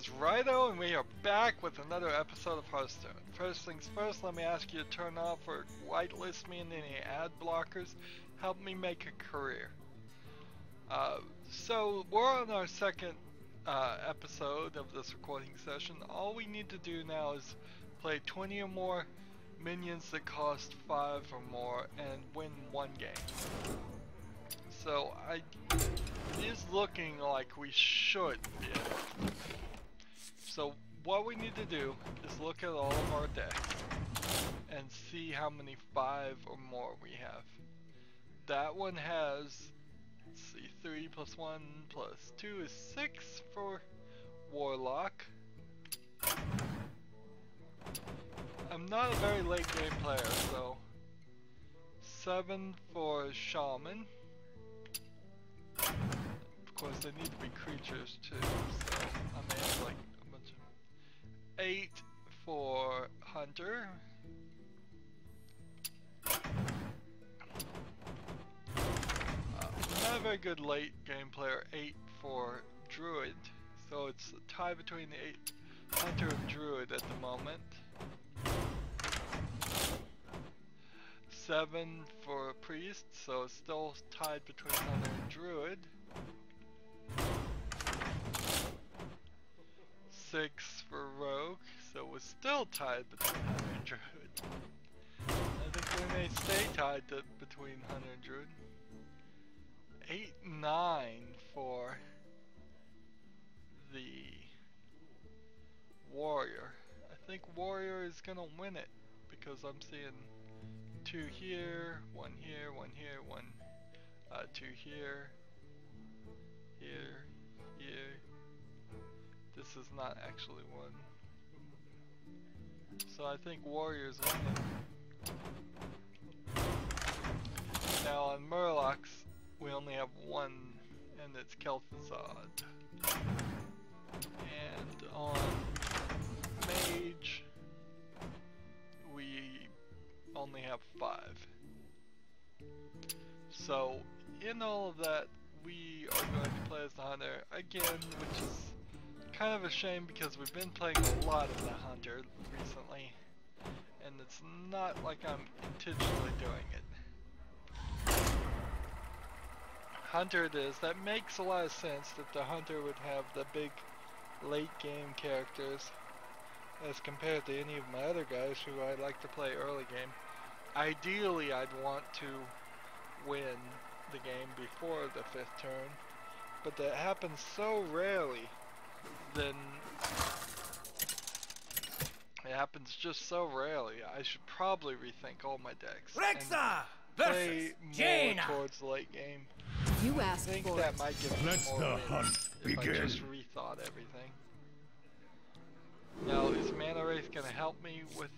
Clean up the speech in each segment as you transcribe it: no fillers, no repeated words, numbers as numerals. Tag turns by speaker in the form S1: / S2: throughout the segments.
S1: is Rydo, and we are back with another episode of Hearthstone. First things first, let me ask you to turn off or whitelist me and any ad blockers. Help me make a career. So we're on our second episode of this recording session. All we need to do now is play 20 or more minions that cost 5 or more and win one game. So it is looking like we should be able to. So what we need to do is look at all of our decks and see how many 5 or more we have. That one has, let's see, 3 plus 1 plus 2 is 6 for Warlock. I'm not a very late game player, so 7 for Shaman. Of course, they need to be creatures too, so I may have like a bunch of 8 for Hunter. Not a very good late game player. 8 for Druid, so it's a tie between the Hunter and Druid at the moment. 7 for Priest, so it's still tied between Hunter and Druid. 6 for Rogue, so we're still tied between Hunter and Druid. I think we may stay tied between Hunter and Druid. 8, 9 for the Warrior. I think Warrior is gonna win it because I'm seeing 2 here, 1 here, 1 here, 2 here, here, here. This is not actually 1. So I think Warrior's winning. Now on Murlocs, we only have 1, and it's Kel'Thuzad. And on Mage, we only have 5. So in all of that, we are going to play as the Hunter again, which is kind of a shame because we've been playing a lot of the Hunter recently, and it's not like I'm intentionally doing it. Hunter it is. That makes a lot of sense that the Hunter would have the big late game characters as compared to any of my other guys who I like to play early game. Ideally, I'd want to win the game before the 5th turn, but that happens so rarely. Then it happens just so rarely. I should probably rethink all my decks and play more towards the late game.
S2: You asked
S1: I think
S2: for
S1: that
S2: it.
S1: might give me more wins if I just rethought everything. Now, is Mana Wraith going to help me with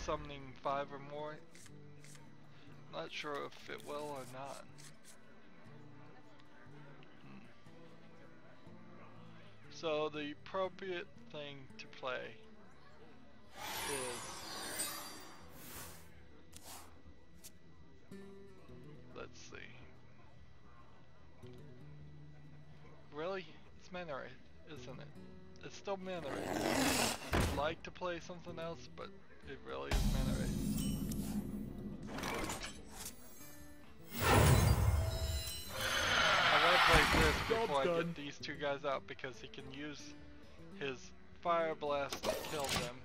S1: summoning 5 or more? Not sure if it will or not. So the appropriate thing to play is, let's see. Really? It's Mana Wraith, isn't it? It's still Mana Wraith. I'd like to play something else, but it really is Mana Wraith. I want to play this before I get these 2 guys out because he can use his Fire Blast to kill them.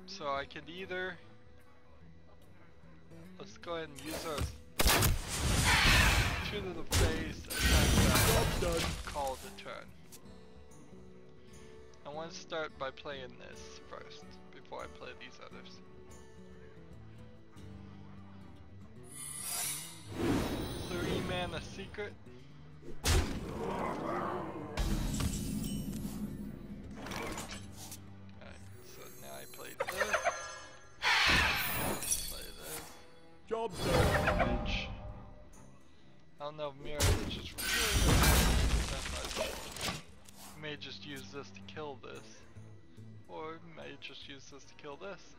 S1: So I could either, let's go ahead and use our 2 to the face, attack that, call the turn. I want to start by playing this first, before I play these others. 3 mana secret.
S2: Job done.
S1: Image. I don't know if mirror image is really that much. May just use this to kill this, or may just use this to kill this.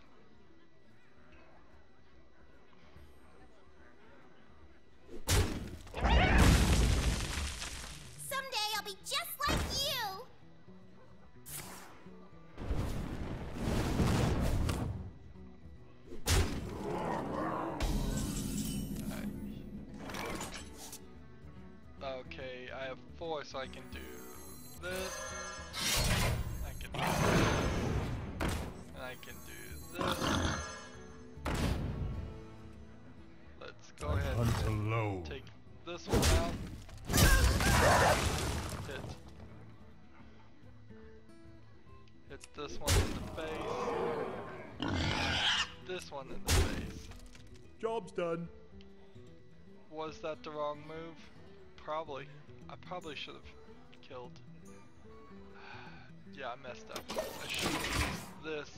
S3: Someday I'll be just like you.
S1: Okay, I have 4, so I can do this. I can do this. And I can do this. Let's go ahead and take this one out. Hit this one in the face. This one in the face.
S2: Job's done.
S1: Was that the wrong move? Probably. I probably should have killed. Yeah, I messed up. I should have used this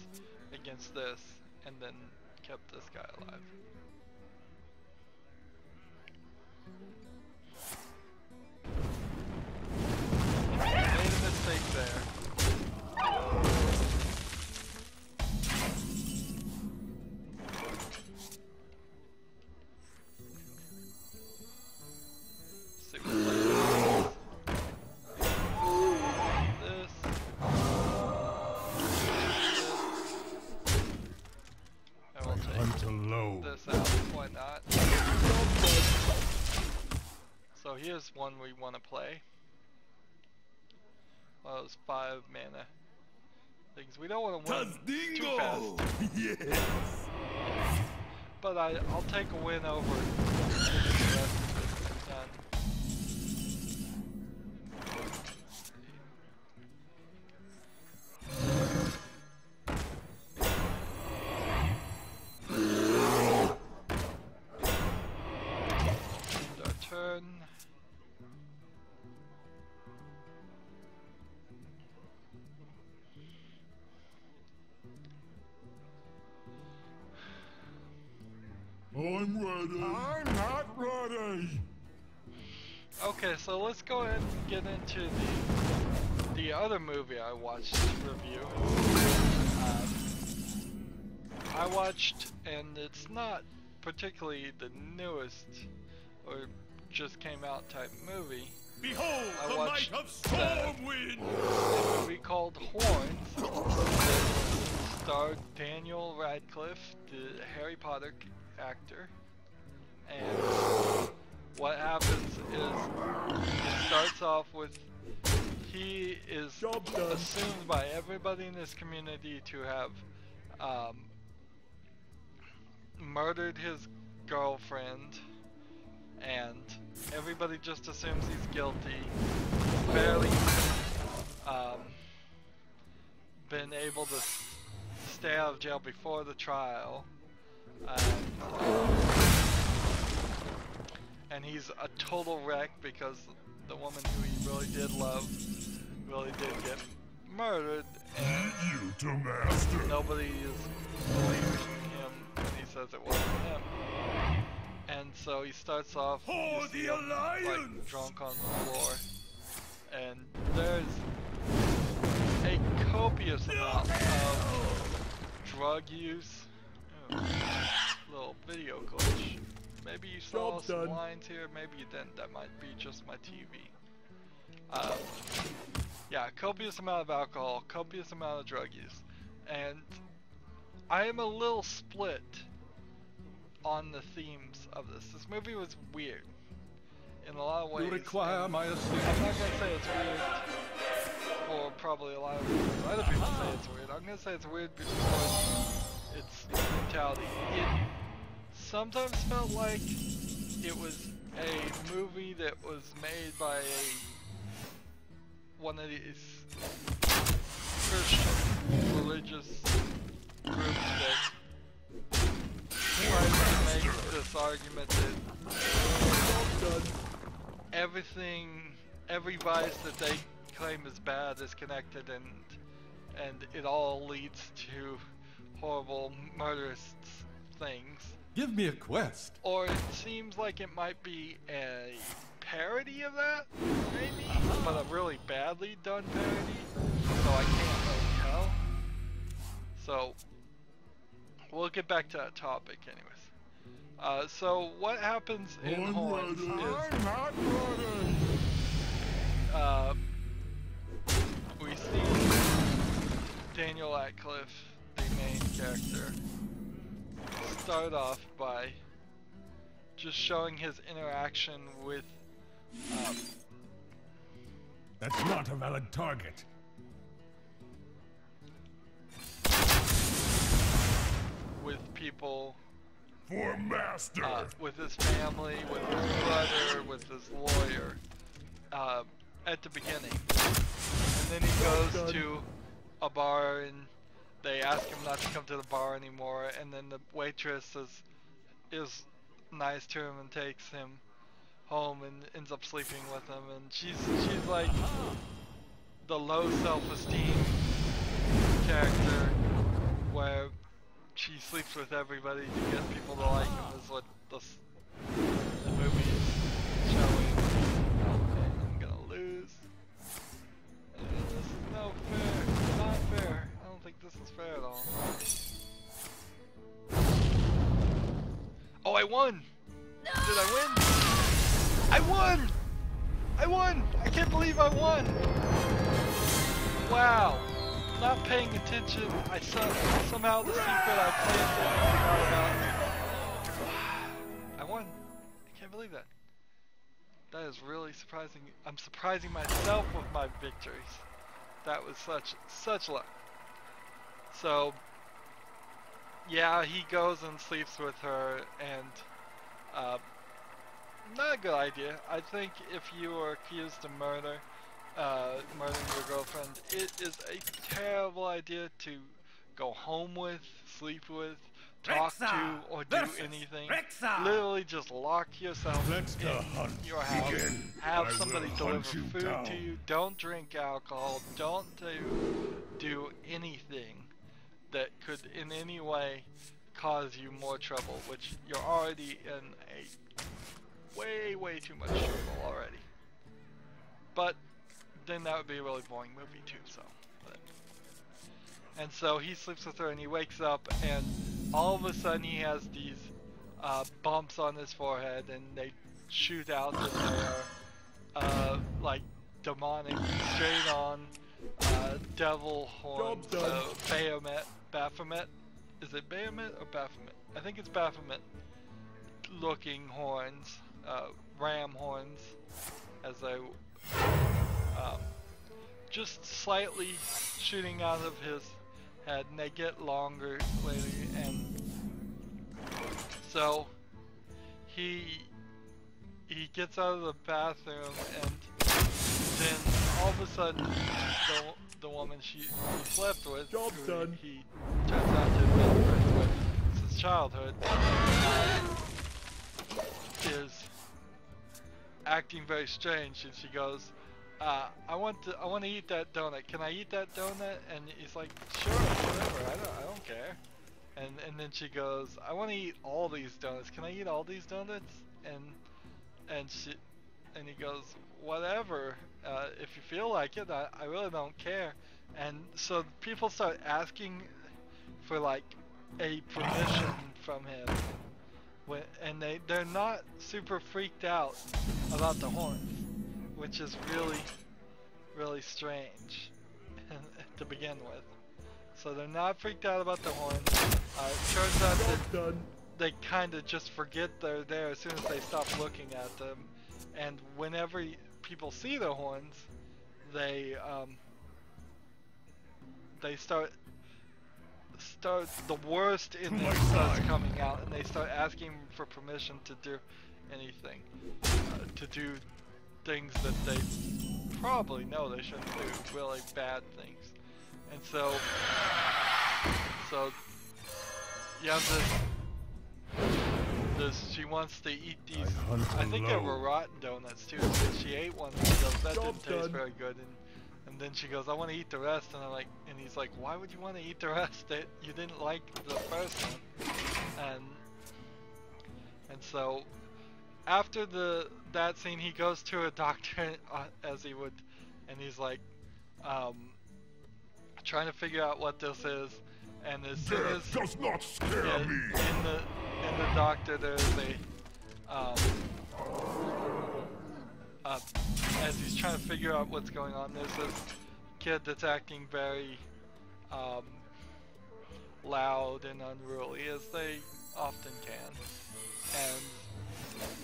S1: against this and then kept this guy alive. Made a mistake there. So here's one we want to play. Well, those 5 mana things. We don't want to win too fast.
S2: Yes.
S1: But I'll take a win over getting the rest of it done.
S2: I'm ready. I'm not ready.
S1: Okay, so let's go ahead and get into the other movie I watched review. I watched, and it's not particularly the newest or just came out type movie.
S2: Behold,
S1: I
S2: the
S1: watched
S2: might of Stormwind.
S1: a movie called Horns that starred Daniel Radcliffe, the Harry Potter actor, and what happens is it starts off with he is assumed by everybody in this community to have murdered his girlfriend, and everybody just assumes he's guilty. Barely been able to stay out of jail before the trial. And he's a total wreck because the woman who he really did love really did get murdered, and nobody is believing him when he says it wasn't him. And so he starts off you see him, like drunk on the floor, and there's a copious amount of drug use. Little video glitch. Maybe you saw some lines here, maybe you didn't. That might be just my TV. Yeah, copious amount of alcohol, copious amount of drug use. And I am a little split on the themes of this. This movie was weird in a lot of ways.
S2: You require my assistance.
S1: I'm not gonna say it's weird for probably a lot of reasons. Other people say it's weird. I'm gonna say it's weird because its mentality. It sometimes felt like it was a movie that was made by one of these Christian religious groups that tries to make this argument that every vice that they claim is bad is connected, and it all leads to horrible murderous things.
S2: Give me a quest.
S1: Or it seems like it might be a parody of that, maybe, but a really badly done parody, so I can't really tell. So, we'll get back to that topic anyways. So what happens in Horns is,
S2: I'm not running.
S1: We see Daniel Radcliffe, the main character, start off by just showing his interaction with
S2: That's not a valid target.
S1: with people,
S2: For master.
S1: with his family, with his brother, with his lawyer, at the beginning. And then he goes to a bar and they ask him not to come to the bar anymore, and then the waitress is nice to him and takes him home and ends up sleeping with him, and she's like the low self-esteem character where she sleeps with everybody to get people to like him, is what the movie is showing. Okay, I'm gonna lose. And this is no fair, not fair. I don't think this is fair at all. Oh, I won! Did I win? I won! I won! I can't believe I won! Wow. Not paying attention. I somehow the secret I planted and forgot about. I won. I can't believe that. That is really surprising. I'm surprising myself with my victories. That was such luck. So yeah, he goes and sleeps with her, and not a good idea. I think if you are accused of murdering your girlfriend, it is a terrible idea to go home with, sleep with, talk to, or do anything. Literally just lock yourself in your house, have somebody deliver food to you, don't drink alcohol, don't do anything that could in any way cause you more trouble, which you're already in a way too much trouble already. But then that would be a really boring movie too, so. And so he sleeps with her and he wakes up and all of a sudden he has these bumps on his forehead and they shoot out and they are like demonic, straight on devil horns, Baphomet. Is it Baphomet or Baphomet? I think it's Baphomet looking horns, ram horns, as they just slightly shooting out of his head, and they get longer later, and so he gets out of the bathroom, and then all of a sudden the woman he slept with, who he turns out to have been friends with since childhood, is acting very strange, and she goes, I want to eat that donut. Can I eat that donut? And he's like, sure, whatever. I don't care. And then she goes, I want to eat all these donuts. Can I eat all these donuts? And he goes, whatever. If you feel like it, I really don't care. And so people start asking for like a permission from him. And they're not super freaked out about the horns, which is really strange to begin with. So they're not freaked out about the horns. It turns out that they kind of just forget they're there as soon as they stop looking at them. And whenever people see the horns, they start the worst in them starts coming out, and they start asking for permission to do anything, to do things that they probably know they shouldn't do, really bad things. And so you have this she wants to eat these, I think they were rotten donuts too, so she ate one and she goes, that didn't taste very good, and then she goes, I want to eat the rest, and he's like, why would you want to eat the rest? You didn't like the first one. And And so after that scene, he goes to a doctor as he would, and he's like trying to figure out what this is. And as soon as
S2: Death does not scare me.
S1: in the doctor, there's as he's trying to figure out what's going on, there's this kid that's acting very loud and unruly, as they often can. And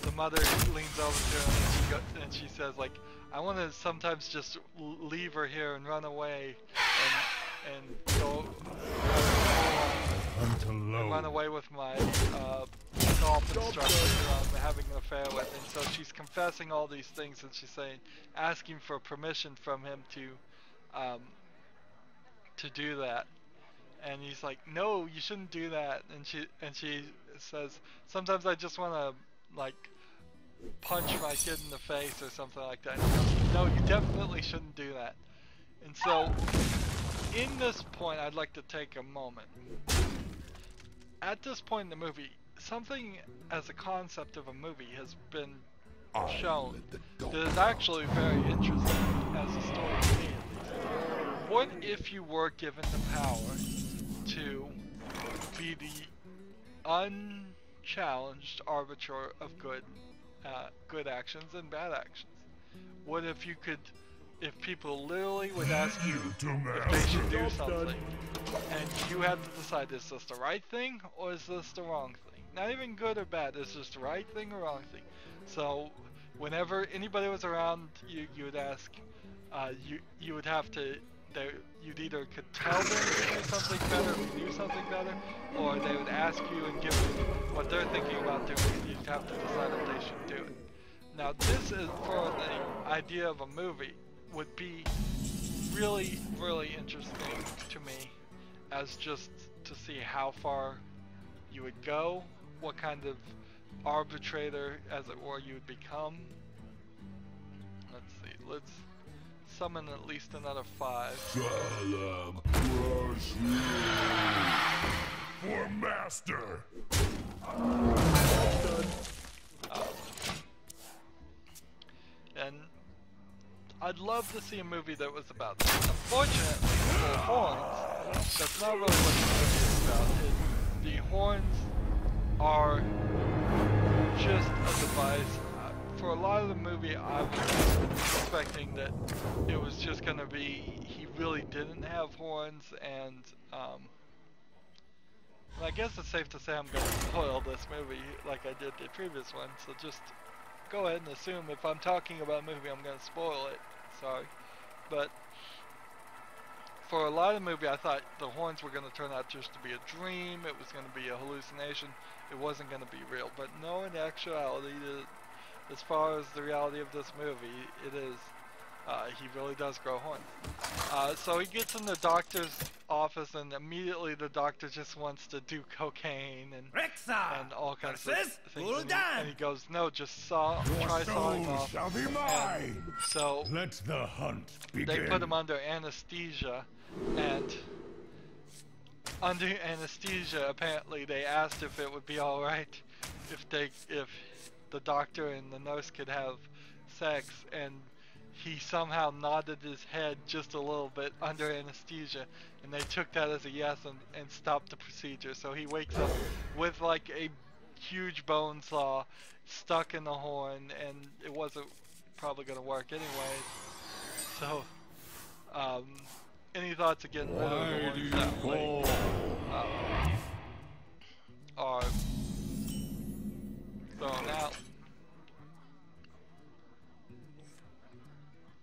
S1: the mother leans over to him and she says, like, I want to sometimes just leave her here and run away and go and run away with my golf instructor who I'm having an affair with. And so she's confessing all these things, and she's saying, asking for permission from him to do that. And he's like, no, you shouldn't do that. And she says, sometimes I just want to like punch my kid in the face or something like that. No, you definitely shouldn't do that. And so in this point, I'd like to take a moment. At this point in the movie, something as a concept of a movie has been shown that is actually very interesting as a story to me, at least. What if you were given the power to be the unchallenged arbiter of good actions and bad actions? What if you could, if people literally would ask you if they should do something, and you had to decide, is this the right thing or is this the wrong thing? Not even good or bad, is this the right thing or wrong thing? So whenever anybody was around, you would ask, you would have to, you'd either could tell them to do something better if you knew something better, or they would ask you and give you what they're thinking about doing, and you'd have to decide if they should do it. Now this is, for the idea of a movie, would be really, really interesting to me, as just to see how far you would go, what kind of arbitrator, as it were, you would become. Let's see, let's summon at least another 5.
S2: Salam crush you for master.
S1: And I'd love to see a movie that was about this. Unfortunately, for horns, that's not really what the movie is about. The horns are just a device. For a lot of the movie, I was expecting that it was just going to be, he really didn't have horns, and I guess it's safe to say I'm going to spoil this movie like I did the previous one, so just go ahead and assume if I'm talking about a movie, I'm going to spoil it. Sorry. But for a lot of the movie, I thought the horns were going to turn out just to be a dream, it was going to be a hallucination, it wasn't going to be real. But no, in actuality, as far as the reality of this movie, it is, he really does grow horns. So he gets in the doctor's office, and immediately the doctor just wants to do cocaine and all kinds of things. And he goes, no, just try sawing off.
S2: Shall be mine.
S1: So
S2: Let the hunt begin.
S1: they put him under anesthesia, and under anesthesia, apparently they asked if it would be alright if the doctor and the nurse could have sex, and he somehow nodded his head just a little bit under anesthesia, and they took that as a yes and stopped the procedure. So he wakes up with like a huge bone saw stuck in the horn, and it wasn't probably going to work anyway. So, any thoughts of getting rid of the horns that way are thrown out?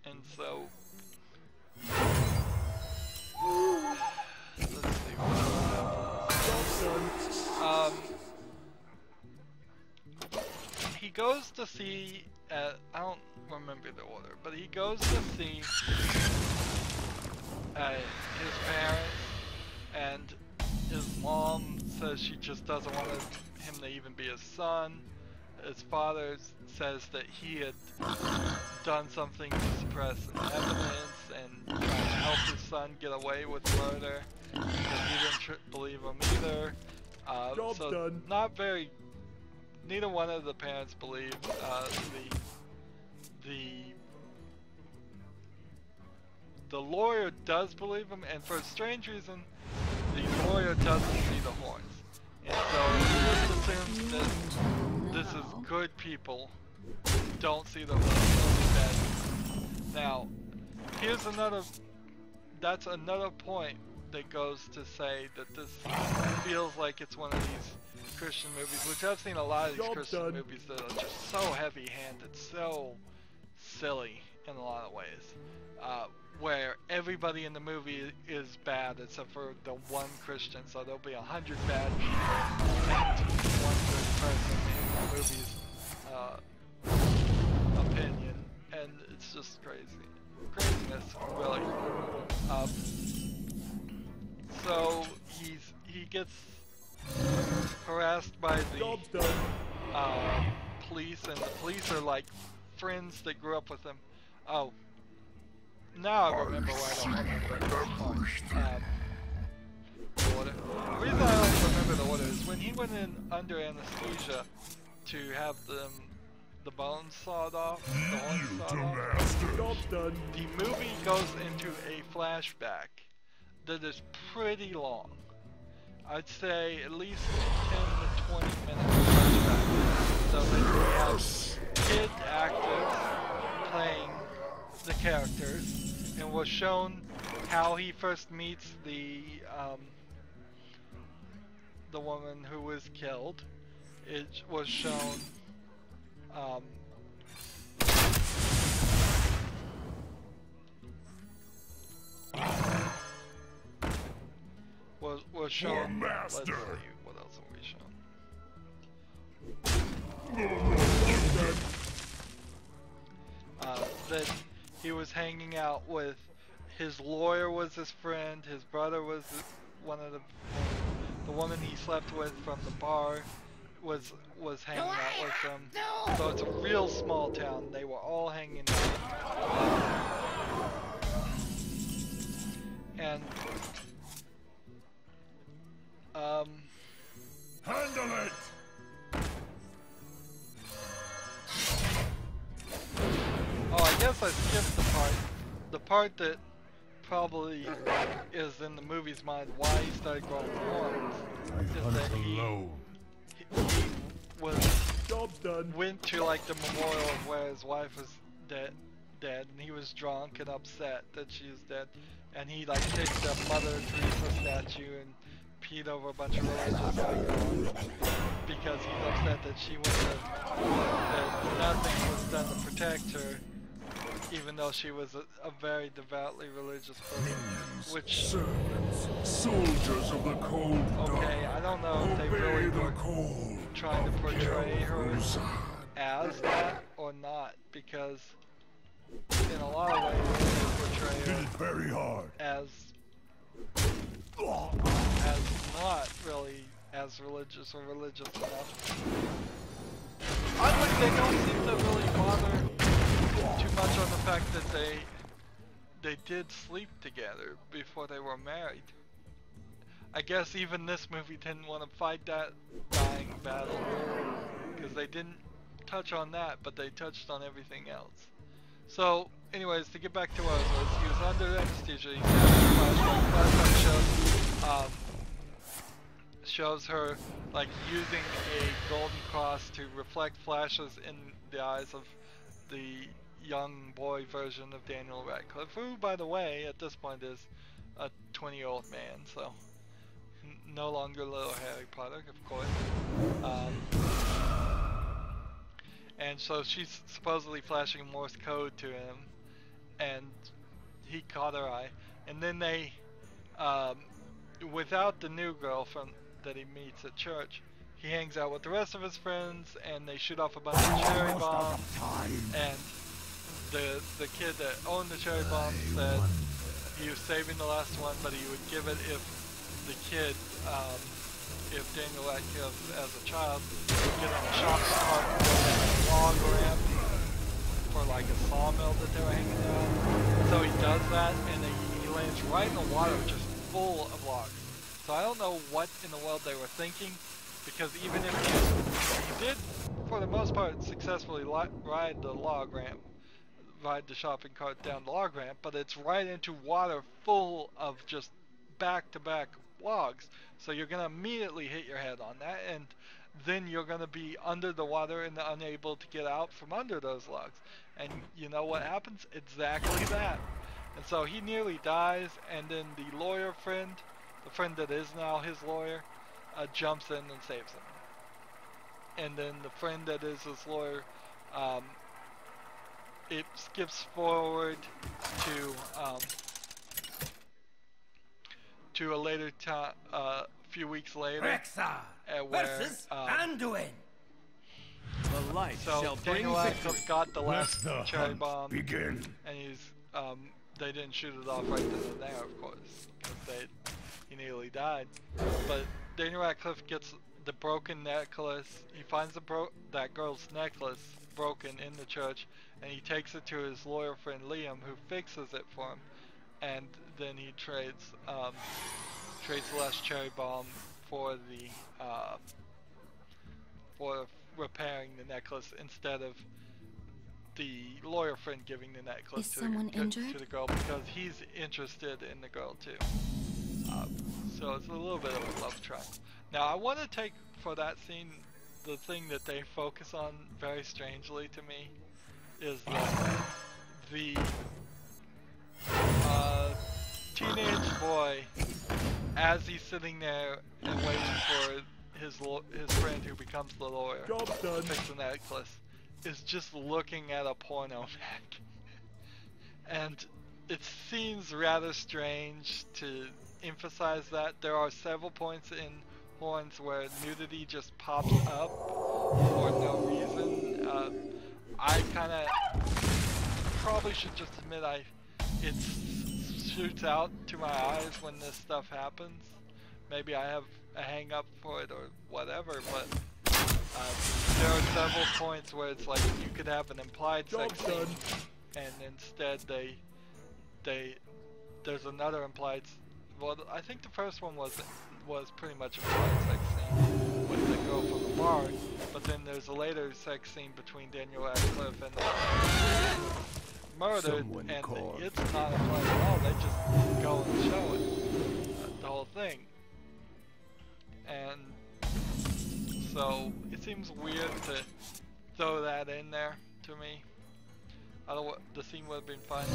S1: And so, let's see what he goes to see, I don't remember the order, but he goes to see his parents, and his mom says she just doesn't want him to even be his son. His father says that he had done something to suppress evidence and try to help his son get away with murder, because he didn't believe him either. So
S2: done.
S1: not very neither one of the parents believe the lawyer does believe him, and for a strange reason, the lawyer doesn't see the horns. And so he just assumes that this is good people don't see the horns, only bad people. Now, here's that's another point that goes to say that this feels like it's one of these Christian movies, which I've seen a lot of these Christian movies that are just so heavy-handed, so silly in a lot of ways, where everybody in the movie is bad except for the one Christian, so there'll be 100 bad people and one good person in the movie's opinion, and it's just craziness, really. So he gets harassed by the police, and the police are like friends that grew up with him. Oh, now I remember why I don't remember the order. The reason I don't remember the order is when he went in under anesthesia to have the bones sawed off, the horns sawed off. The movie goes into a flashback that is pretty long. I'd say at least 10 to 20 minutes of flashback. So that we have kid actors playing the characters, and was shown how he first meets the woman who was killed. It was shown was shown. Let's see, what else have we shown? That he was hanging out with his lawyer, was his friend, his brother was one of the woman he slept with from the bar was hanging out with them. So it's a real small town. They were all hanging out. And
S2: handle it!
S1: Oh, I guess I skipped the part that probably is in the movie's mind why he started growing horns. Is that he went to like the memorial of where his wife was dead, and he was drunk and upset that she is dead, and he like picked up Mother Teresa statue and peed over a bunch of religious icons because he's upset that she that nothing was done to protect her, even though she was a very devoutly religious person.
S2: Minions,
S1: which
S2: servants, soldiers of the cold
S1: okay, I don't know if they really were trying to portray her as that or not, because in a lot of ways they portray her
S2: very hard.
S1: as not really as religious or religious enough. Oddly, they don't seem to really bother too much on the fact that they did sleep together before they were married. I guess even this movie didn't want to fight that dying battle, because they didn't touch on that, but they touched on everything else. So, anyways, to get back to what it was, he was under anesthesia. He's having a flashback. Shows her like using a golden cross to reflect flashes in the eyes of the young boy version of Daniel Radcliffe, who, by the way, at this point is a 20-year-old man, so no longer little Harry Potter, of course. And so she's supposedly flashing Morse code to him, and he caught her eye. And then they, without the new girl that he meets at church, he hangs out with the rest of his friends, and they shoot off a bunch of cherry bombs. And the kid that owned the cherry bomb said he was saving the last one, but he would give it if the kid, if Daniel Radcliffe as a child would get on a shopping cart and go down a log ramp for like a sawmill that they were hanging out. So he does that, and he lands right in the water, just full of logs. So I don't know what in the world they were thinking, because even if you did, for the most part, successfully ride the shopping cart down the log ramp, but it's right into water full of just back-to-back logs. So you're going to immediately hit your head on that, and then you're going to be under the water and unable to get out from under those logs. And you know what happens? Exactly that. And so he nearly dies, and then the lawyer friend, the friend that is now his lawyer, jumps in and saves him. And then the friend that is his lawyer, it skips forward to a later time, a few weeks later, where
S4: Anduin.
S5: The light
S1: so
S5: shall bring
S1: Daniel
S5: victory.
S1: Radcliffe got the last
S2: Let the
S1: cherry
S2: hunt
S1: bomb,
S2: begin.
S1: and they didn't shoot it off right then and there, of course, because he nearly died. But Daniel Radcliffe gets the broken necklace. He finds that girl's necklace broken in the church, and he takes it to his lawyer friend Liam, who fixes it for him. And then he trades the last cherry bomb for repairing the necklace instead of the lawyer friend giving the necklace
S3: Is
S1: to
S3: someone
S1: to
S3: injured?
S1: the girl, because he's interested in the girl too. So it's a little bit of a love triangle. Now I want to take for that scene, the thing that they focus on very strangely to me is that the teenage boy, as he's sitting there and waiting for his friend who becomes the lawyer to fix the necklace, is just looking at a porno mag. And it seems rather strange to emphasize that. There are several points in Horns where nudity just pops up for no reason. I kind of probably should just admit it shoots out to my eyes when this stuff happens. Maybe I have a hang up for it or whatever, but there are several points where it's like you could have an implied sex scene, and instead there's another implied. Well, I think the first one was pretty much implied sex scene with the girl from the bar, but then there's a later sex scene between Daniel Radcliffe and the murdered, and it's not implied at all. They just go and show it, the whole thing. And so it seems weird to throw that in there to me. I don't know, the scene would have been fun.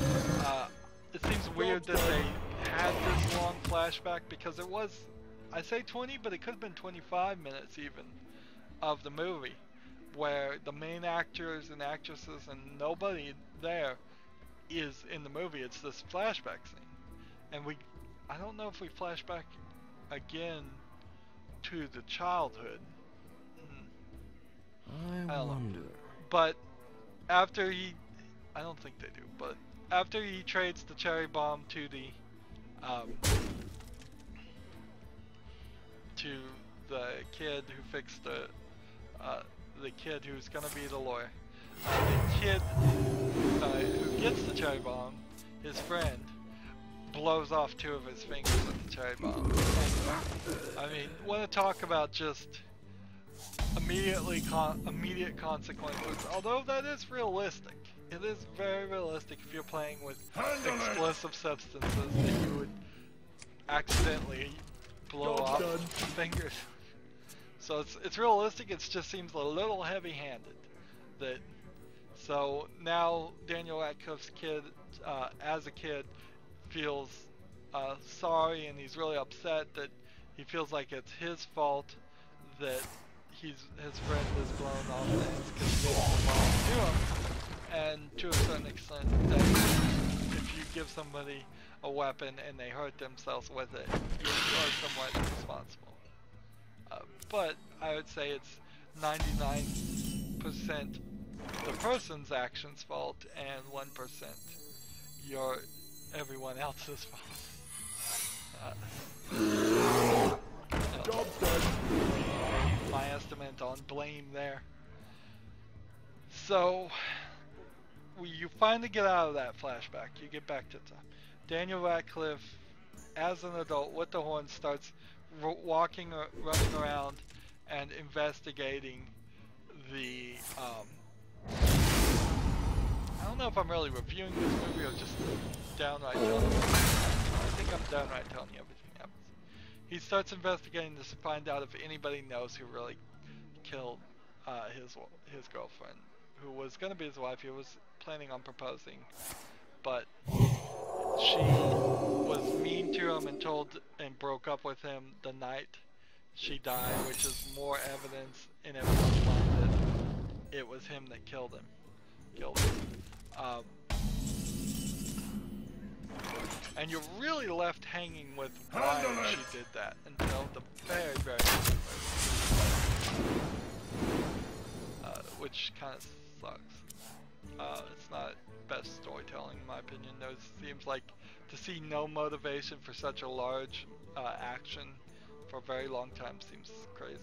S1: It seems weird that they had this long flashback, because it was, I say 20, but it could have been 25 minutes even of the movie, where the main actors and actresses and nobody there is in the movie. It's this flashback scene, and I don't know if we flash back again to the childhood.
S5: I wonder.
S1: But after I don't think they do, but after he trades the cherry bomb to the kid who fixed the kid who's gonna be the lawyer, the kid who gets the cherry bomb, his friend, blows off 2 of his fingers with the cherry bomb. And, I mean, want to talk about just immediate consequences, although that is realistic. It is very realistic if you're playing with explosive substances that you would accidentally blow off fingers. So it's realistic. It just seems a little heavy-handed. So now Daniel Radcliffe's kid, as a kid, feels sorry, and he's really upset that he feels like it's his fault that his friend is blown off things because he didn't belong to him. And to a certain extent, that if you give somebody a weapon and they hurt themselves with it, you are somewhat responsible. But I would say it's 99% the person's actions fault and 1% everyone else's fault. Job done. My estimate on blame there. So you finally get out of that flashback. You get back to time. Daniel Radcliffe, as an adult with the horn, starts running around and investigating the, I don't know if I'm really reviewing this movie or just downright telling you. I think I'm downright telling you everything happens. He starts investigating this to find out if anybody knows who really killed his girlfriend, who was going to be his wife. He was planning on proposing, but she was mean to him and broke up with him the night she died, which is more evidence in everyone's mind that it was him that killed him. And you're really left hanging with why she did that until the very, very end, which kind of sucks. It's not best storytelling in my opinion. There seems like to see no motivation for such a large action for a very long time seems crazy.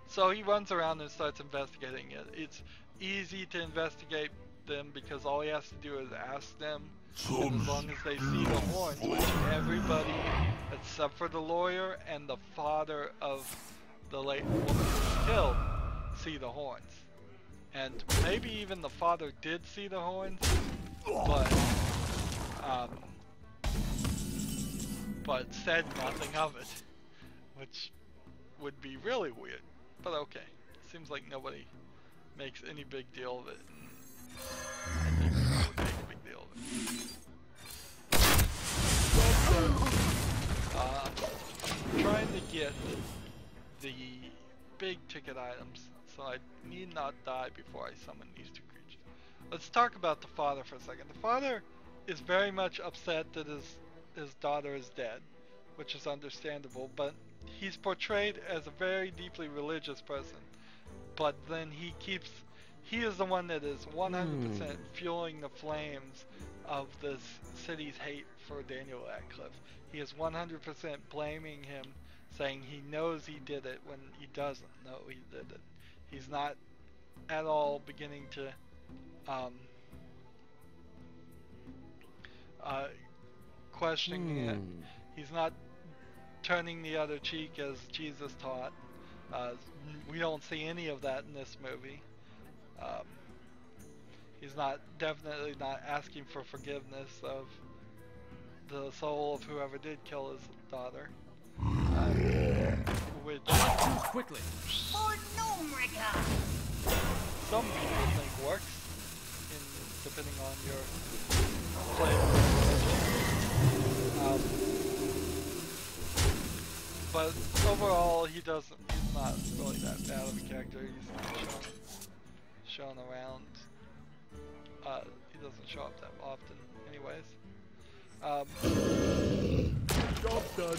S1: So he runs around and starts investigating it. It's easy to investigate them because all he has to do is ask them, and as long as they see the horns, which everybody except for the lawyer and the father of the late woman who was killed see the horns. And maybe even the father did see the horns, but said nothing of it, which would be really weird. But okay, seems like nobody makes any big deal of it. And I think I would make a big deal of it. I'm trying to get the big ticket items, so I need not die before I summon these two creatures. Let's talk about the father for a second. The father is very much upset that his daughter is dead, which is understandable, but he's portrayed as a very deeply religious person. But then he is the one that is 100% fueling the flames of this city's hate for Daniel Radcliffe. He is 100% blaming him, saying he knows he did it when he doesn't know he did it. He's not at all beginning to questioning it. He's not turning the other cheek as Jesus taught. We don't see any of that in this movie. He's definitely not asking for forgiveness of the soul of whoever did kill his daughter. Which
S5: quickly.
S1: Some people think works, depending on your flavor. But overall, he's not really that bad of a character. He's not shown around. He doesn't show up that often, anyways.
S2: Job done.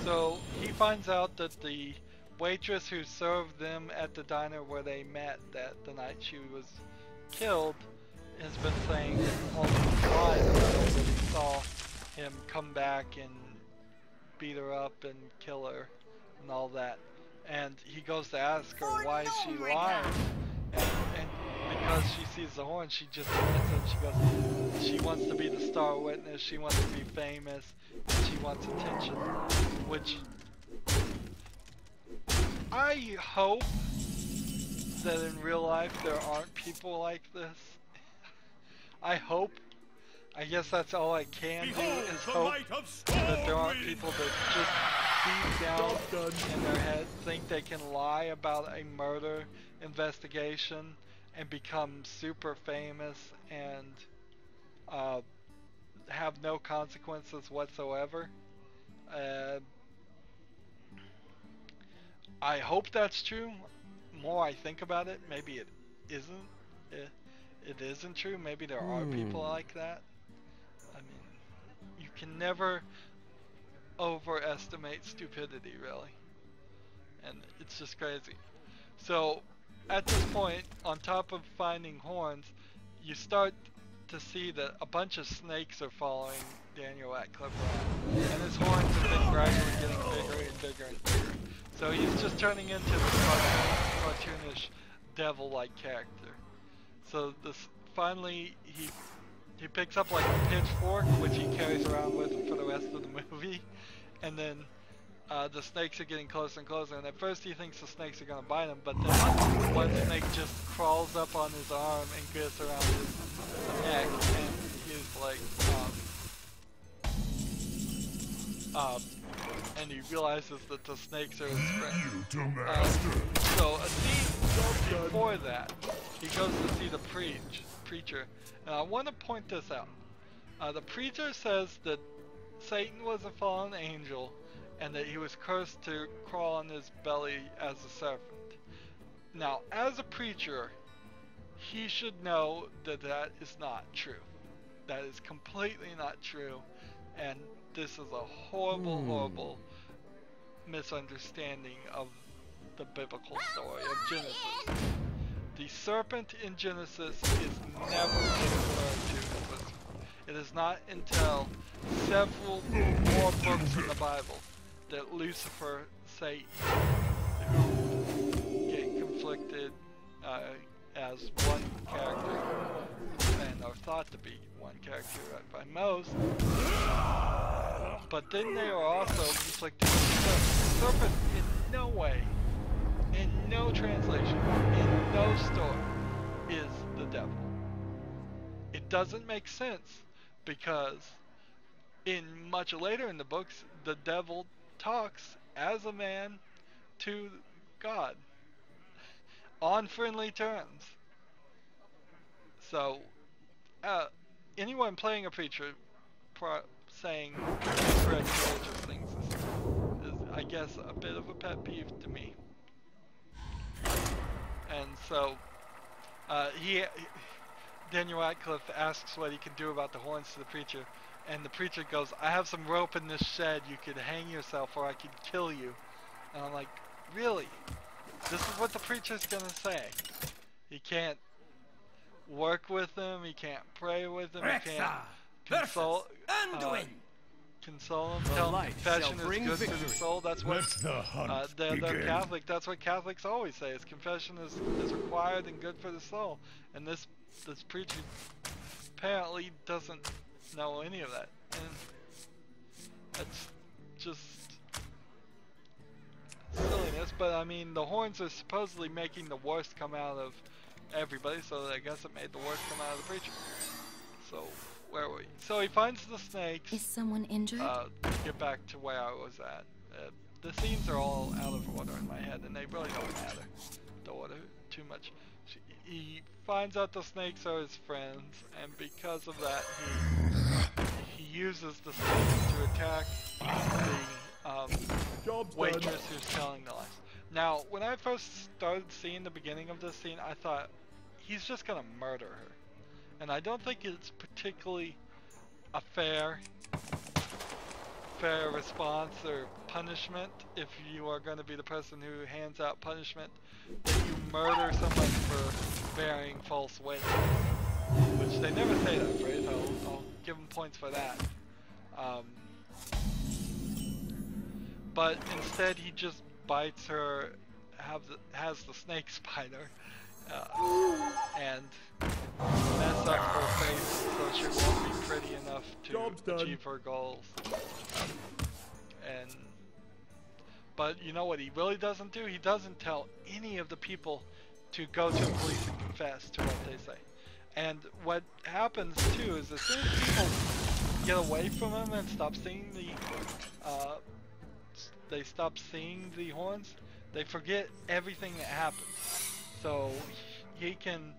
S1: So he finds out that the waitress who served them at the diner where they met the night she was killed has been saying all these lies about it, that he saw him come back and beat her up and kill her and all that. And he goes to ask her why is she lying, and because she sees the horn, she just admits it. She goes, she wants to be the star witness, she wants to be famous, and she wants attention, which I hope that in real life there aren't people like this. I hope. I guess that's all I can do is hope that there aren't people that just deep down in their head think they can lie about a murder investigation and become super famous and have no consequences whatsoever. I hope that's true. More I think about it, maybe it isn't. It isn't true. Maybe there are people like that. I mean, you can never overestimate stupidity, really. And it's just crazy. So, at this point, on top of finding horns, you start to see that a bunch of snakes are following Daniel Radcliffe around. And his horns have been gradually getting bigger and bigger and bigger. So he's just turning into this cartoonish devil-like character. So finally he picks up like a pitchfork, which he carries around with him for the rest of the movie, and then the snakes are getting closer and closer, and at first he thinks the snakes are going to bite him, but then one snake just crawls up on his arm and gets around his neck, and he's like, and he realizes that the snakes are his friends. So a scene before that, he goes to see the preacher, and I want to point this out. The preacher says that Satan was a fallen angel, and that he was cursed to crawl on his belly as a serpent. Now, as a preacher, he should know that that is not true. That is completely not true, and this is a horrible, horrible misunderstanding of the biblical story of Genesis. The serpent in Genesis is never referred to as Lucifer. It is not until several more books in the Bible that Lucifer, Satan, who get conflicted as one character and are thought to be one character by most, but then they are also conflicted with the serpent. In no way, in no translation, in no story, is the devil. It doesn't make sense because much later in the books, the devil talks as a man to God on friendly terms. So anyone playing a preacher saying incorrect religious things is, I guess, a bit of a pet peeve to me. And so Daniel Radcliffe asks what he can do about the horns to the preacher, and the preacher goes, "I have some rope in this shed, you could hang yourself or I could kill you." And I'm like, really? This is what the preacher's gonna say? He can't work with him, he can't pray with him, he can't console him, tell him confession is good for the soul. That's what they're Catholic. That's what Catholics always say, is confession is required and good for the soul. And this preacher apparently doesn't know any of that, and that's just silliness. But I mean, the horns are supposedly making the worst come out of everybody, so I guess it made the worst come out of the preacher. So where were we? So he finds the snakes.
S3: Is someone injured?
S1: To get back to where I was at. The scenes are all out of order in my head, and they really don't matter. The order too much. He finds out the snakes are his friends, and because of that, he uses the snakes to attack the waitress who's telling the lies. Now, when I first started seeing the beginning of this scene, I thought, he's just gonna murder her. And I don't think it's particularly a fair response or punishment if you are going to be the person who hands out punishment, that you murder someone for bearing false witness. Which they never say that phrase. I'll give them points for that. But instead he just bites her, has the snake bite her, and mess up her face so she won't be pretty enough to achieve her goals. But you know what he really doesn't do? He doesn't tell any of the people to go to the police and confess to what they say. And what happens too is, as soon as people get away from him and stop seeing the horns, they forget everything that happened. So he can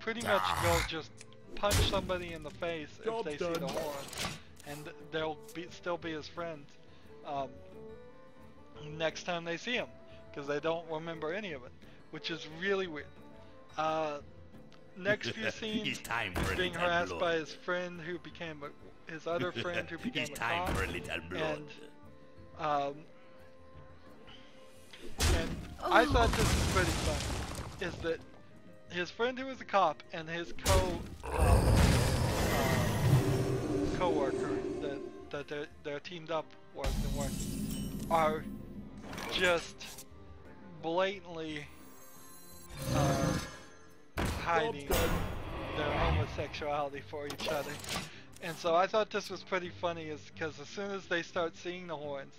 S1: pretty much go just punch somebody in the face if they see the horns, and they'll still be his friends next time they see him, because they don't remember any of it, which is really weird. Next few scenes, he's being harassed by his friend who became his other friend who became a cop, and I thought this was pretty funny, is that his friend who was a cop and his co-worker that they're teamed up with and working are just blatantly hiding their homosexuality for each other. And so I thought this was pretty funny, is because as soon as they start seeing the horns,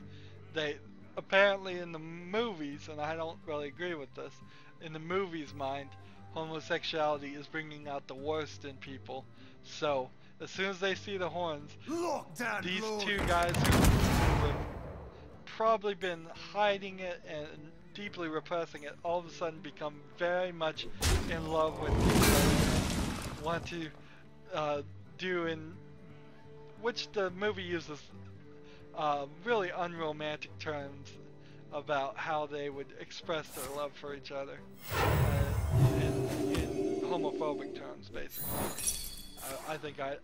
S1: apparently in the movies, and I don't really agree with this, in the movies' mind, homosexuality is bringing out the worst in people. So, as soon as they see the horns, these two guys who have probably been hiding it and deeply repressing it, all of a sudden become very much in love with each other, want to do in, which the movie uses really unromantic terms about how they would express their love for each other in homophobic terms, basically. I think I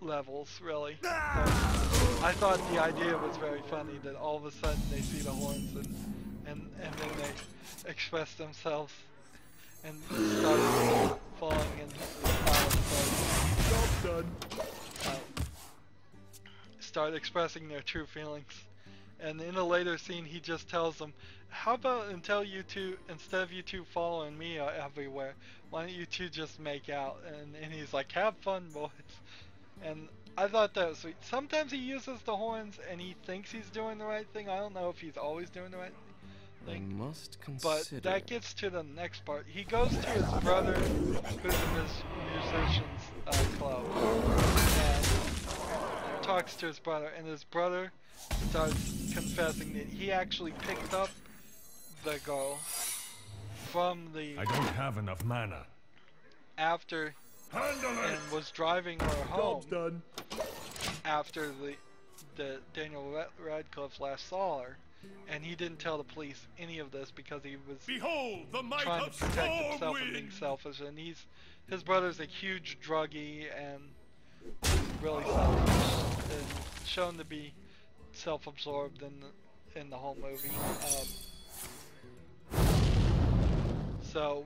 S1: levels, really. But I thought the idea was very funny that all of a sudden they see the horns and then they express themselves and start falling in start expressing their true feelings. And in a later scene, he just tells them, how about instead of you two following me everywhere, why don't you two just make out? And he's like, have fun, boys. And I thought that was sweet. Sometimes he uses the horns and he thinks he's doing the right thing. I don't know if he's always doing the right thing.
S5: I must consider.
S1: But that gets to the next part. He goes to his brother, who's in his musician's club, and talks to his brother, and his brother starts confessing that he actually picked up the girl from the...
S2: I don't have enough mana.
S1: After... and was driving her home after the Daniel Radcliffe last saw her, and he didn't tell the police any of this because he was trying to protect himself and being selfish. And his brother's a huge druggie and really selfish, and shown to be self-absorbed in the whole movie. So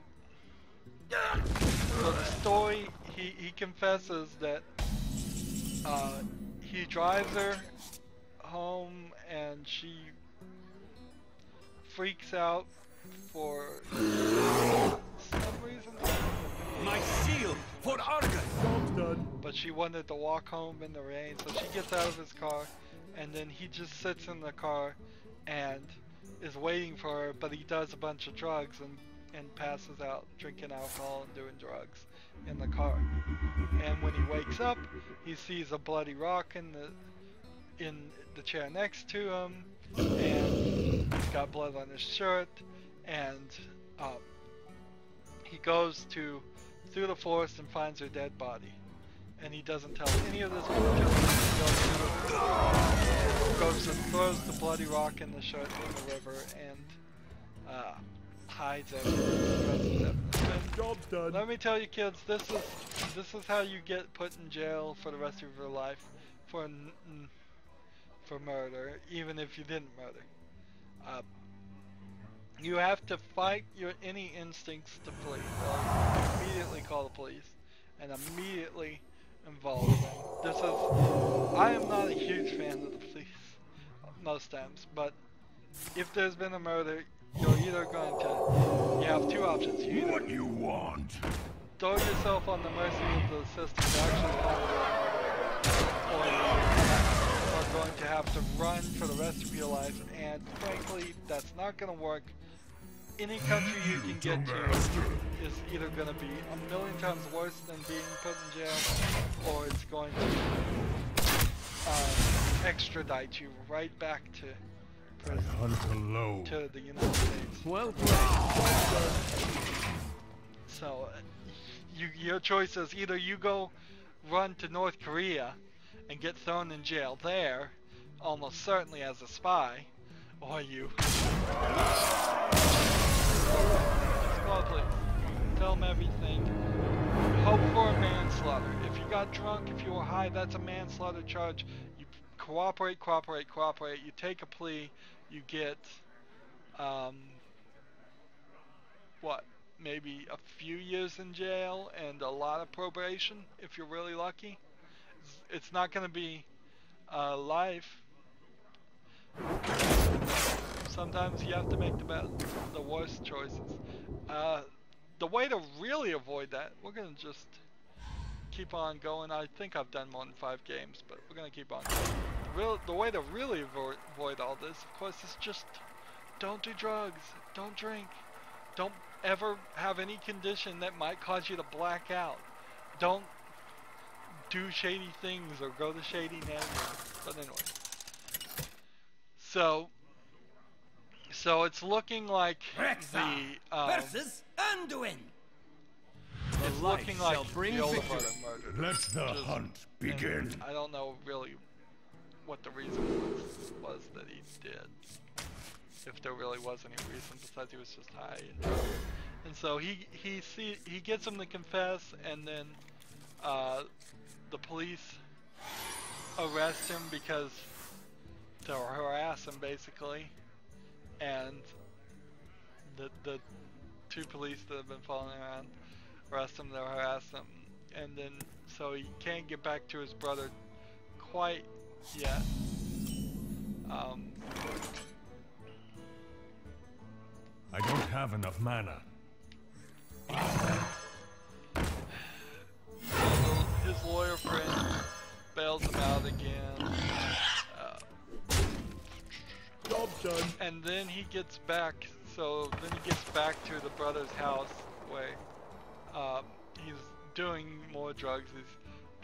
S1: the story, he confesses that he drives her home and she freaks out for some reason.
S5: My shield for Argon!
S1: But she wanted to walk home in the rain, so she gets out of his car, and then he just sits in the car and is waiting for her, but he does a bunch of drugs and passes out drinking alcohol and doing drugs in the car. And when he wakes up, he sees a bloody rock in the chair next to him, and he's got blood on his shirt, and he goes through the forest and finds her dead body. And he doesn't tell any of this until he goes and throws the bloody rock in the shirt in the river and hides it.
S2: Job's done.
S1: Let me tell you, kids, this is how you get put in jail for the rest of your life for murder, even if you didn't murder. You have to fight your any instincts to flee. Immediately call the police and immediately involve them. I am not a huge fan of the police most times, but if there's been a murder, you're either going to, you have two options. You
S2: What you want?
S1: throw yourself on the mercy of the system to actually find a murder, or you are going to have to run for the rest of your life, and frankly, that's not going to work. Any country you can get to is either going to be a million times worse than being put in jail, or it's going to extradite you right back to prison, to the United States.
S5: Well played.
S1: So, your choice is either you go run to North Korea and get thrown in jail there, almost certainly as a spy, or you call police, tell them everything, hope for a manslaughter. If you got drunk, if you were high, that's a manslaughter charge. You cooperate, you take a plea, you get, maybe a few years in jail and a lot of probation if you're really lucky. It's not going to be life. Sometimes you have to make the worst choices. The way to really avoid that, we're going to just keep on going. I think I've done more than 5 games, but we're going to keep on going. the way to really avoid all this, of course, is just don't do drugs, don't drink, don't ever have any condition that might cause you to black out. Don't do shady things or go to shady neighborhoods. But anyway, so it's looking like
S5: versus Anduin.
S1: it's looking like the older brother murdered.
S2: Let the hunt begin.
S1: I don't know really what the reason was that he did. If there really was any reason besides he was just high. And so he gets him to confess, and then the police arrest him because to harass him basically, and the two police that have been following around arrest him to harass him, and then so he can't get back to his brother quite yet.
S2: I don't have enough mana.
S1: His lawyer friend bails him out again.
S2: Job done.
S1: And then he gets back, so then he gets back to the brother's house where he's doing more drugs. He's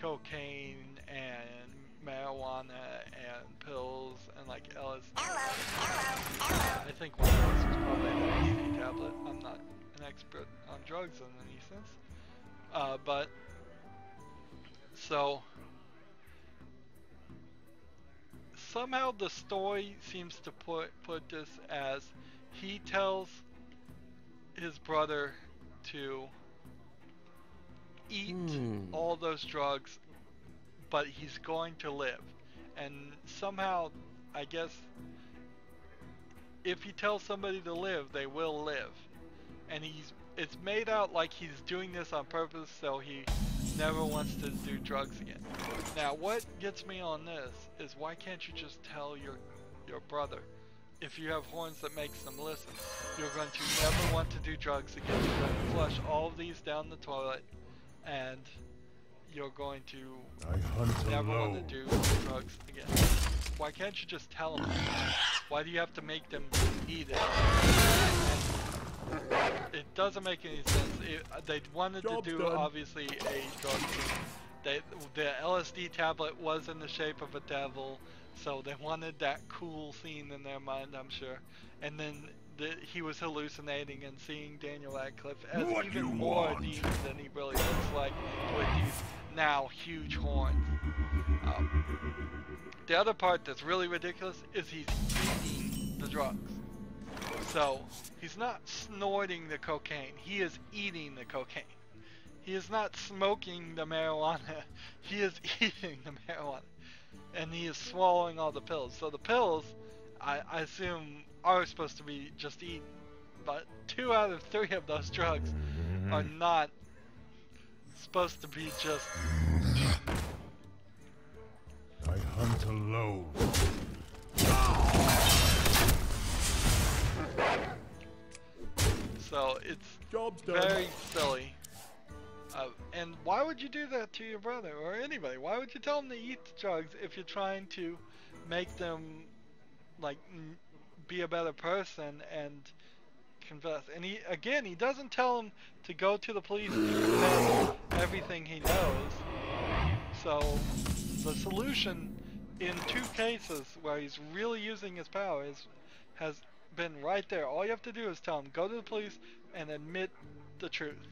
S1: cocaine and marijuana and pills and like LSD. I think one of those was probably an LSD tablet. I'm not an expert on drugs in any sense. But so somehow the story seems to put this as he tells his brother to eat all those drugs, but he's going to live. And somehow, I guess, if he tells somebody to live, they will live. And it's made out like he's doing this on purpose so he never wants to do drugs again. Now, what gets me on this is why can't you just tell your brother, if you have horns that makes them listen, you're going to never want to do drugs again. You're going to flush all of these down the toilet, and you're going to never want to do drugs again. Why can't you just tell them that? Why do you have to make them eat it? It doesn't make any sense. They wanted to do obviously a drug scene. The LSD tablet was in the shape of a devil, so they wanted that cool scene in their mind, I'm sure. And then he was hallucinating and seeing Daniel Radcliffe as even more demon than he really looks like, with these now huge horns. The other part that's really ridiculous is he's eating the drugs. So he's not snorting the cocaine, he is eating the cocaine. He is not smoking the marijuana, he is eating the marijuana. And he is swallowing all the pills. So the pills, I assume, are supposed to be just eaten. But 2 out of 3 of those drugs are not supposed to be just eaten.
S2: I hunt alone.
S1: So it's very silly. And why would you do that to your brother or anybody? Why would you tell them to eat the drugs if you're trying to make them like be a better person and confess? And he doesn't tell him to go to the police and confess everything he knows. So the solution in 2 cases where he's really using his powers has been right there. All you have to do is tell him, go to the police and admit the truth.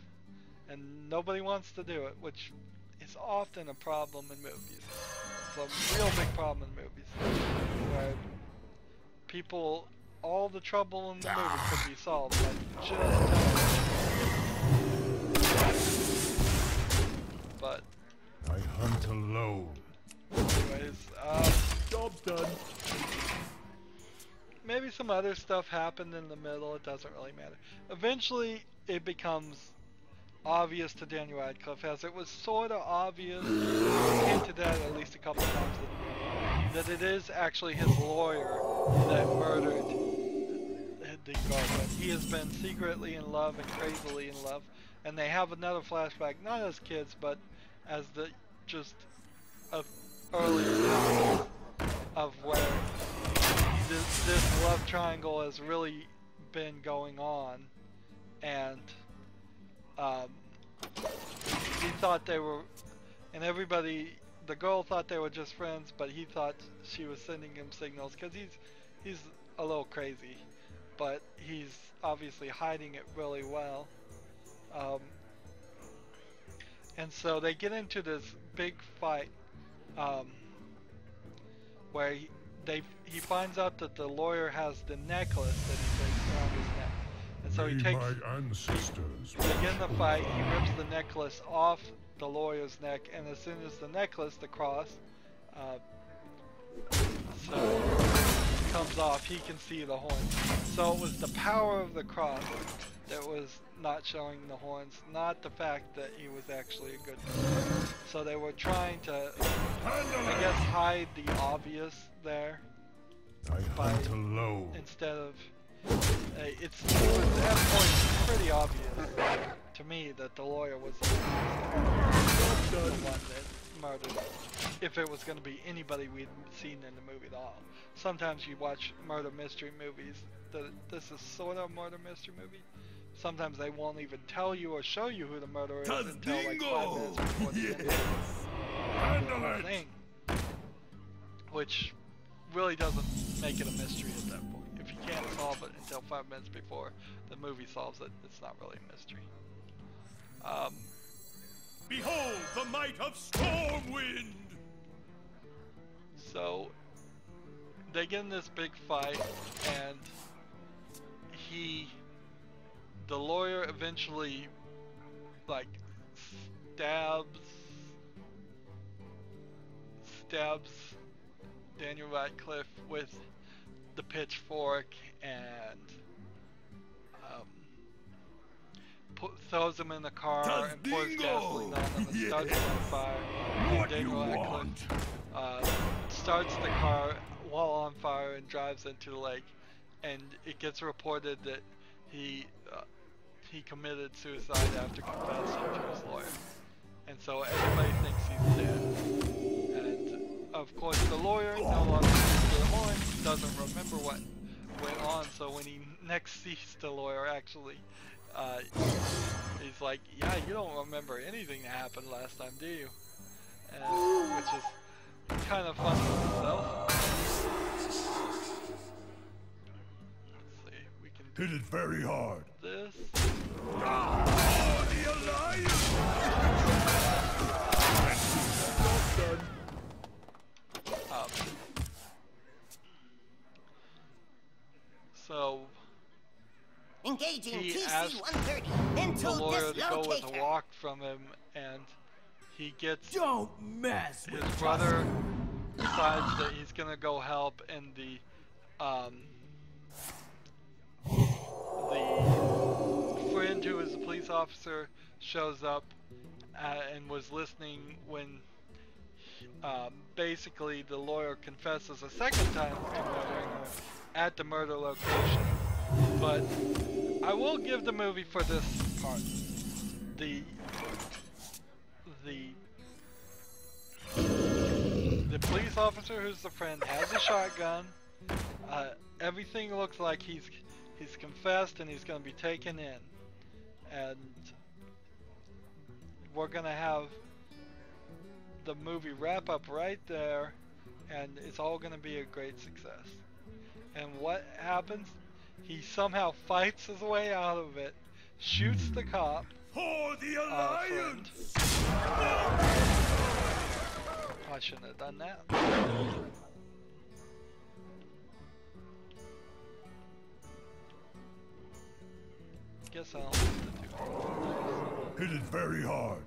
S1: And nobody wants to do it, which is often a problem in movies. It's a real big problem in movies, where people, all the trouble in the movie could be solved by just telling them. But
S2: I hunt alone.
S1: anyways,
S2: Job done.
S1: maybe some other stuff happened in the middle, it doesn't really matter. Eventually, it becomes obvious to Daniel Radcliffe, as it was sort of obvious, hinted at least a couple times in the movie, that it is actually his lawyer that murdered the girlfriend. He has been secretly in love and crazily in love, and they have another flashback, not as kids, but as the just of earlier times. triangle has really been going on, and he thought they were, and everybody, the girl thought they were just friends, but he thought she was sending him signals because he's a little crazy, but he's obviously hiding it really well. And so they get into this big fight where he finds out that the lawyer has the necklace that he takes around his neck, and so he takes.
S2: My ancestors.
S1: They get in the fight. He rips the necklace off the lawyer's neck, and as soon as the necklace, the cross, comes off, he can see the horns. So it was the power of the cross that was not showing the horns, not the fact that he was actually a good man. So they were trying to, I guess, hide the obvious there.
S2: I hunt alone.
S1: Instead of, it was at that point pretty obvious to me that the lawyer was the one that murdered, if it was going to be anybody we'd seen in the movie at all. Sometimes you watch murder mystery movies, this is sort of a murder mystery movie. Sometimes they won't even tell you or show you who the murderer is until like 5 minutes before the thing, which really doesn't make it a mystery at that point. If you can't solve it until 5 minutes before the movie solves it, it's not really a mystery.
S2: Behold the might of Stormwind!
S1: So they get in this big fight, and the lawyer eventually like stabs Daniel Radcliffe with the pitchfork and throws him in the car and pours gasoline on him and starts it on fire. And Daniel Radcliffe starts the car while on fire and drives into the lake, and it gets reported that he committed suicide after confessing to his lawyer, and so everybody thinks he's dead. And of course the lawyer no longer sees the horn, doesn't remember what went on, so when he next sees the lawyer, actually he's like, yeah, you don't remember anything that happened last time, do you? And, which is kind of funny in itself.
S2: Hit it very hard.
S1: This.
S2: Oh, the Alliance!
S1: So
S3: engaging
S1: he
S3: TC
S1: asked
S3: 130
S1: the
S3: into
S1: lawyer to go with
S3: dislocator.
S1: a walk from him, and he gets
S5: Don't mess with
S1: his brother decides that he's gonna go help, and the friend who is a police officer shows up and was listening when basically the lawyer confesses a second time to murdering her at the murder location. But I will give the movie for this part. The police officer who's the friend has a shotgun. Everything looks like he's confessed and he's going to be taken in, and we're going to have the movie wrap up right there, and it's all going to be a great success. And what happens? He somehow fights his way out of it, shoots the cop.
S2: For the Alliance!
S1: I shouldn't have done that. Guess I'll have to do
S2: Hit it very hard.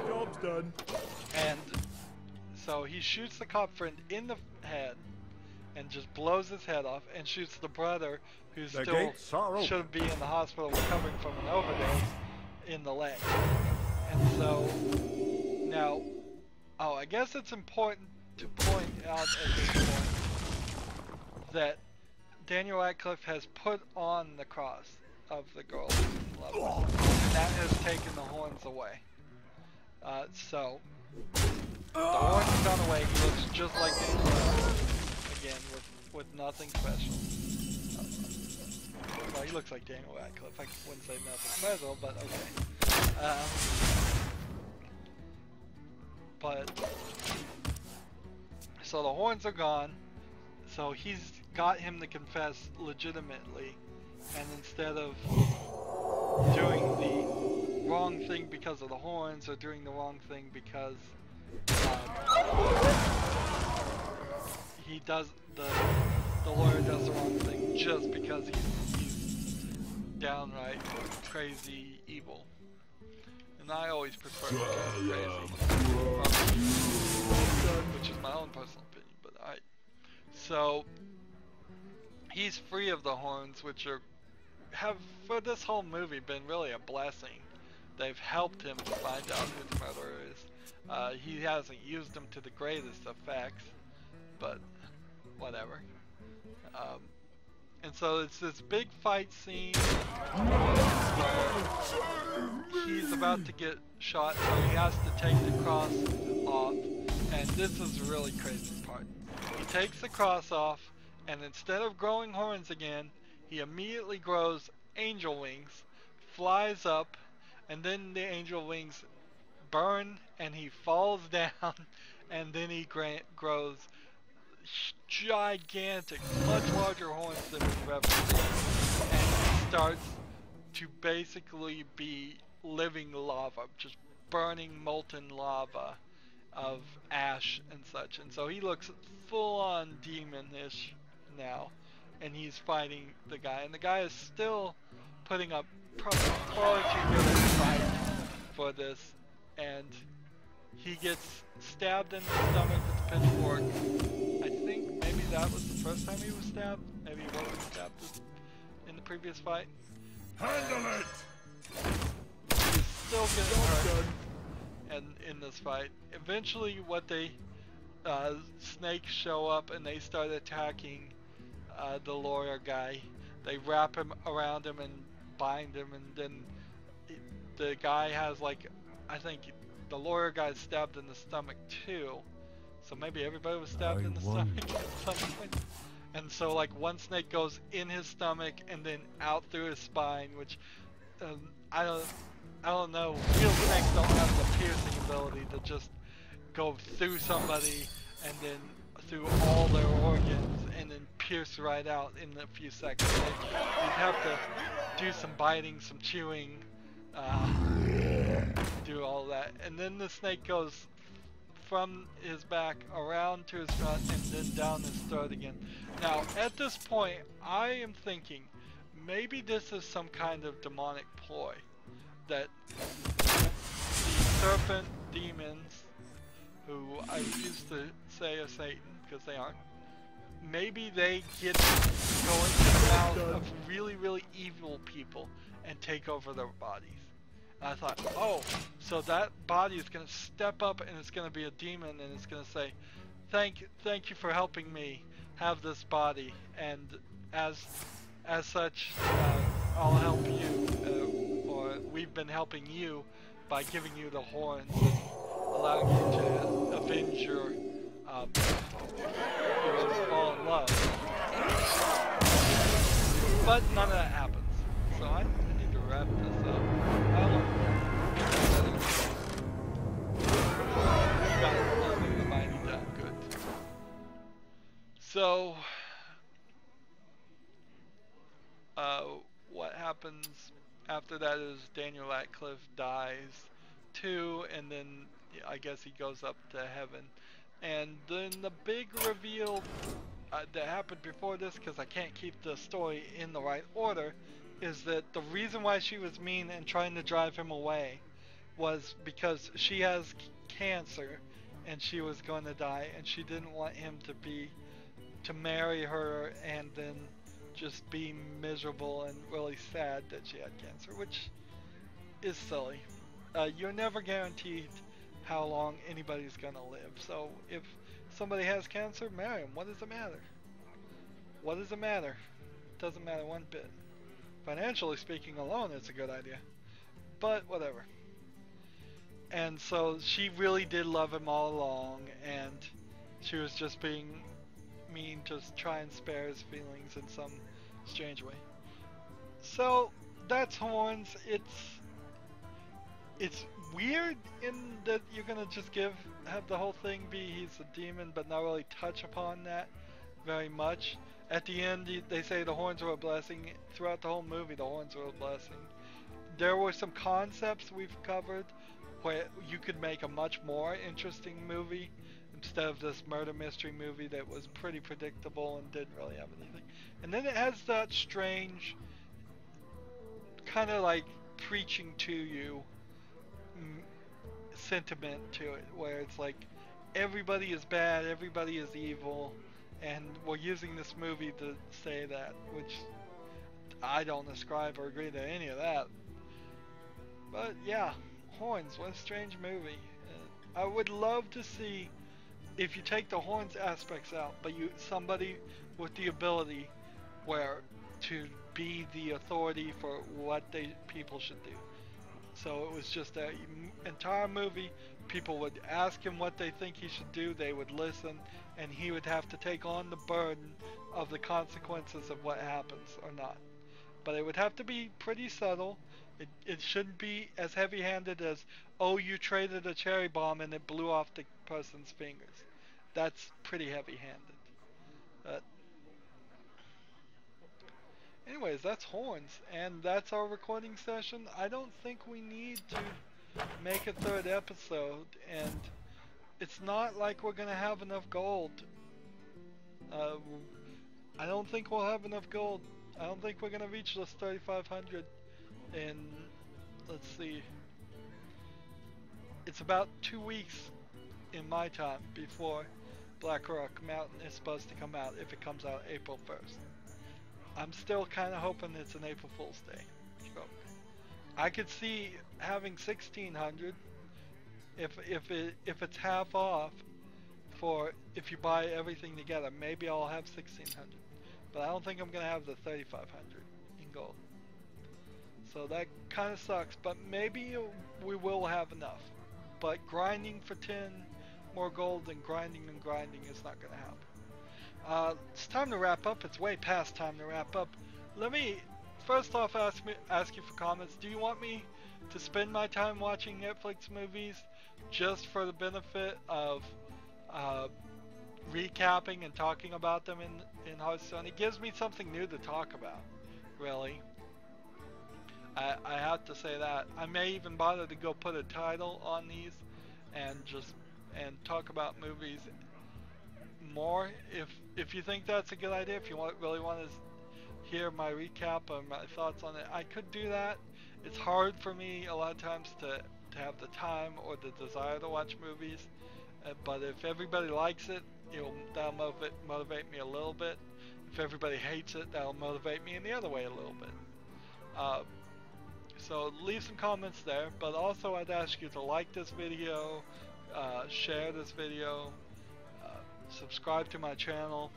S2: Job's done.
S1: And so he shoots the cop friend in the head and just blows his head off, and shoots the brother who still should be in the hospital recovering from an overdose in the leg. And so now, I guess it's important to point out at this point that Daniel Radcliffe has put on the cross of the girl he's in love with, and that has taken the horns away. So the horns have gone away. He looks just like Daniel Radcliffe again with nothing special. Well, he looks like Daniel Radcliffe. I wouldn't say nothing special, but okay. But so the horns are gone. So he's got him to confess legitimately, and instead of doing the wrong thing because of the horns or doing the wrong thing because he does the lawyer does the wrong thing just because he's downright crazy evil. And I always prefer crazy, which is my own personal opinion, but alright. So he's free of the horns, which have for this whole movie been really a blessing. They've helped him to find out who the murderer is. He hasn't used them to the greatest effects, but whatever. And so it's this big fight scene where he's about to get shot, so he has to take the cross off. And this is the really crazy part. He takes the cross off, and instead of growing horns again, he immediately grows angel wings, flies up, and then the angel wings burn, and he falls down, and then he grows gigantic, much larger horns than we've ever seen, and starts to basically be living lava, just burning molten lava of ash and such. And so he looks full-on demonish now, and he's fighting the guy, and the guy is still putting up probably far too good a fight for this, and he gets stabbed in the stomach with a pitchfork. I think maybe that was the first time he was stabbed. Maybe he wasn't stabbed in the previous fight.
S2: Handle it!
S1: He's still getting hurt and in this fight. Eventually snakes show up and they start attacking the lawyer guy. They wrap him around him and bind him, and then the guy has, like, I think the lawyer guy's stabbed in the stomach too. So maybe everybody was stabbed in the stomach at some point. And so, like, one snake goes in his stomach and then out through his spine, which I don't know. Real snakes don't have the piercing ability to just go through somebody and then through all their organs and then pierce right out in a few seconds. You'd have to do some biting, some chewing, do all that. And then the snake goes from his back around to his front and then down his throat again. Now, at this point, I am thinking maybe this is some kind of demonic ploy that the serpent demons, who I refuse to say are Satan because they aren't, maybe they go into the mouth of really, really evil people and take over their bodies. And I thought, oh, so that body is going to step up and it's going to be a demon and it's going to say, thank you for helping me have this body, and as such, I'll help you, or we've been helping you by giving you the horns and allowing you to avenge your fall in love. But none of that happens. So I need to wrap this up. We've got the mighty done good. So what happens after that is Daniel Radcliffe dies too, and then I guess he goes up to heaven. And then the big reveal that happened before this, because I can't keep the story in the right order, is that the reason why she was mean and trying to drive him away was because she has cancer and she was going to die, and she didn't want him to marry her and then just be miserable and really sad that she had cancer, which is silly. You're never guaranteed how long anybody's gonna live. So if somebody has cancer, marry them. What does it matter? What does it matter? It doesn't matter one bit. Financially speaking alone, it's a good idea. But whatever. And so she really did love him all along, and she was just being mean just try and spare his feelings in some strange way. So that's Horns. It's weird in that you're gonna just have the whole thing be he's a demon, but not really touch upon that very much. At the end, they say the horns were a blessing. Throughout the whole movie, the horns were a blessing. There were some concepts we've covered where you could make a much more interesting movie instead of this murder mystery movie that was pretty predictable and didn't really have anything. And then it has that strange kind of like preaching to you sentiment to it, where it's like everybody is bad, everybody is evil, and we're using this movie to say that, which I don't ascribe or agree to any of that. But yeah, Horns, what a strange movie. I would love to see if you take the Horns aspects out, but somebody with the ability where to be the authority for what people should do. So it was just an entire movie. People would ask him what they think he should do. They would listen, and he would have to take on the burden of the consequences of what happens or not. But it would have to be pretty subtle. It shouldn't be as heavy-handed as, oh, you traded a cherry bomb and it blew off the person's fingers. That's pretty heavy-handed. Anyways, that's Horns, and that's our recording session. I don't think we need to make a third episode, and it's not like we're gonna have enough gold. I don't think we'll have enough gold. I don't think we're gonna reach this 3,500 in, let's see, it's about 2 weeks in my time before Black Rock Mountain is supposed to come out, if it comes out April 1st. I'm still kind of hoping it's an April Fool's Day joke. I could see having 1,600 if it's half off for if you buy everything together. Maybe I'll have 1,600, but I don't think I'm gonna have the 3,500 in gold. So that kind of sucks, but maybe we will have enough. But grinding for 10 more gold and grinding is not gonna happen. It's time to wrap up. It's way past time to wrap up. Let me first off ask you for comments. Do you want me to spend my time watching Netflix movies just for the benefit of recapping and talking about them in Hearthstone? It gives me something new to talk about, really. I have to say that. I may even bother to go put a title on these and talk about movies more if you think that's a good idea. If you really want to hear my recap or my thoughts on it, I could do that. It's hard for me a lot of times to have the time or the desire to watch movies, but if everybody likes it, that'll motivate me a little bit. If everybody hates it, that'll motivate me in the other way a little bit. So leave some comments there, but also I'd ask you to like this video, share this video, subscribe to my channel,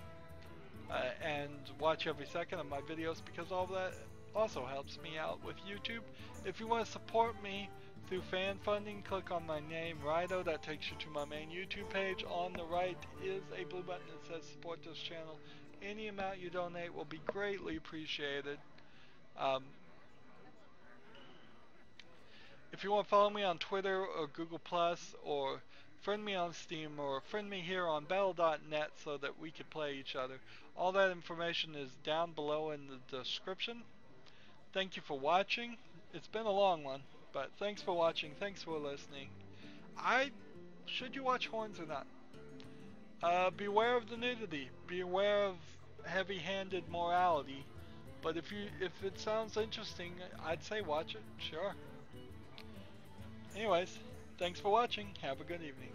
S1: and watch every second of my videos, because all that also helps me out with YouTube. If you want to support me through fan funding, click on my name, Rydo. That takes you to my main YouTube page. On the right is a blue button that says support this channel. Any amount you donate will be greatly appreciated. If you want to follow me on Twitter or Google+, or friend me on Steam, or friend me here on battle.net so that we can play each other, all that information is down below in the description. Thank you for watching. It's been a long one, but thanks for watching. Thanks for listening. Should you watch Horns or not? Beware of the nudity. Beware of heavy-handed morality. But if it sounds interesting, I'd say watch it. Sure. Anyways, thanks for watching. Have a good evening.